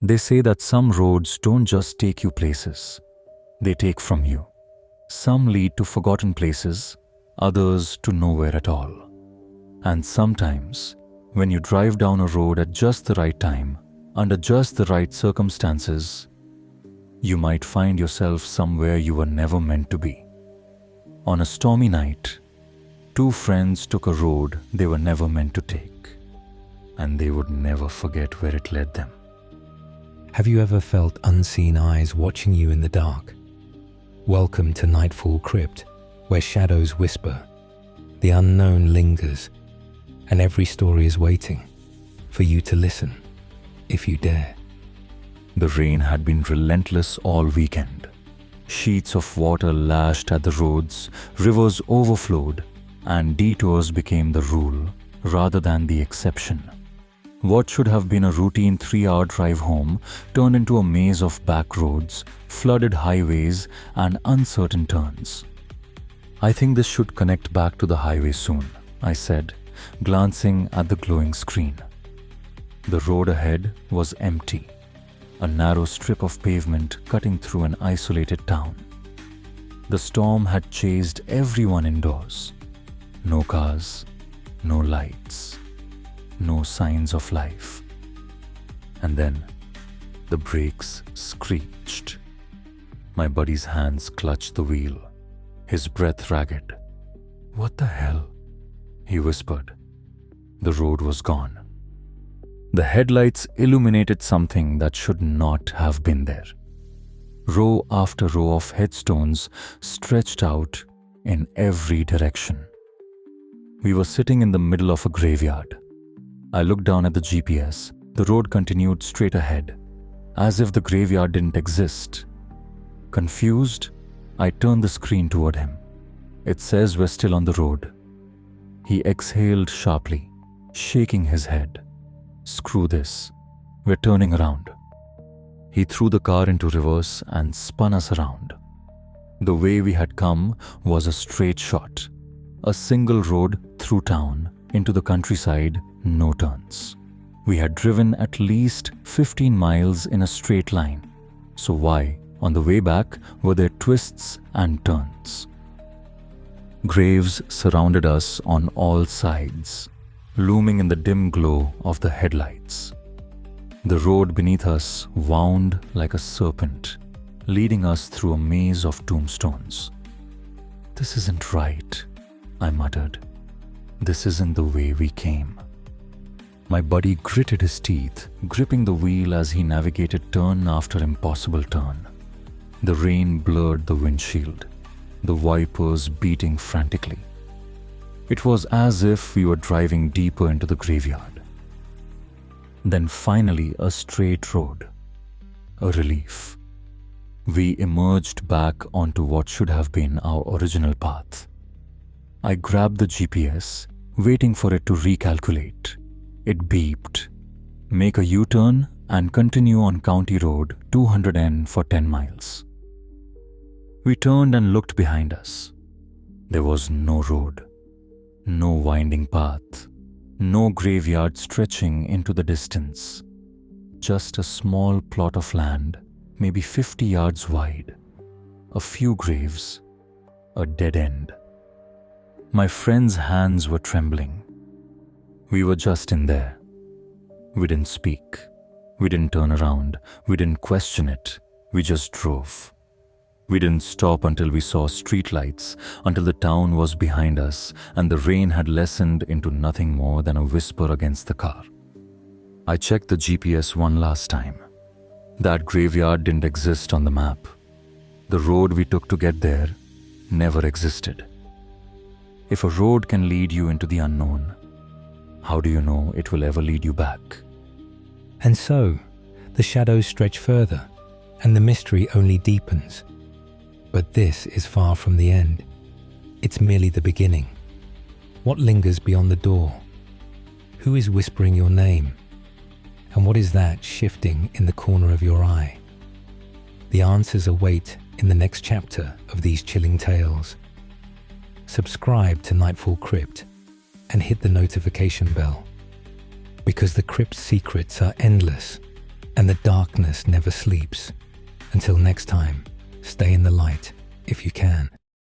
They say that some roads don't just take you places, they take from you. Some lead to forgotten places, others to nowhere at all. And sometimes, when you drive down a road at just the right time, under just the right circumstances, you might find yourself somewhere you were never meant to be. On a stormy night, two friends took a road they were never meant to take, and they would never forget where it led them. Have you ever felt unseen eyes watching you in the dark? Welcome to Nightfall Crypt, where shadows whisper, the unknown lingers, and every story is waiting for you to listen, if you dare. The rain had been relentless all weekend. Sheets of water lashed at the roads, rivers overflowed, and detours became the rule rather than the exception. What should have been a routine 3-hour drive home turned into a maze of back roads, flooded highways, and uncertain turns. "I think this should connect back to the highway soon," I said, glancing at the glowing screen. The road ahead was empty, a narrow strip of pavement cutting through an isolated town. The storm had chased everyone indoors. No cars, no lights, no signs of life. And then the brakes screeched. My buddy's hands clutched the wheel, his breath ragged. "What the hell?" he whispered. The road was gone. The headlights illuminated something that should not have been there. Row after row of headstones stretched out in every direction. We were sitting in the middle of a graveyard. I looked down at the GPS. The road continued straight ahead, as if the graveyard didn't exist. Confused, I turned the screen toward him. "It says we're still on the road." He exhaled sharply, shaking his head. "Screw this. We're turning around." He threw the car into reverse and spun us around. The way we had come was a straight shot, a single road through town, into the countryside, no turns. We had driven at least 15 miles in a straight line, so why, on the way back, were there twists and turns? Graves surrounded us on all sides, looming in the dim glow of the headlights. The road beneath us wound like a serpent, leading us through a maze of tombstones. "This isn't right," I muttered. "This isn't the way we came." My buddy gritted his teeth, gripping the wheel as he navigated turn after impossible turn. The rain blurred the windshield, the wipers beating frantically. It was as if we were driving deeper into the graveyard. Then finally a straight road. A relief. We emerged back onto what should have been our original path. I grabbed the GPS, waiting for it to recalculate. It beeped. "Make a U-turn and continue on County Road 200N for 10 miles. We turned and looked behind us. There was no road, no winding path, no graveyard stretching into the distance. Just a small plot of land, maybe 50 yards wide. A few graves, a dead end. My friend's hands were trembling. We were just in there. We didn't speak. We didn't turn around. We didn't question it. We just drove. We didn't stop until we saw streetlights, until the town was behind us and the rain had lessened into nothing more than a whisper against the car. I checked the GPS one last time. That graveyard didn't exist on the map. The road we took to get there never existed. If a road can lead you into the unknown, how do you know it will ever lead you back? And so, the shadows stretch further, and the mystery only deepens. But this is far from the end. It's merely the beginning. What lingers beyond the door? Who is whispering your name? And what is that shifting in the corner of your eye? The answers await in the next chapter of these chilling tales. Subscribe to Nightfall Crypt and hit the notification bell, because the crypt's secrets are endless and the darkness never sleeps. Until next time, stay in the light if you can.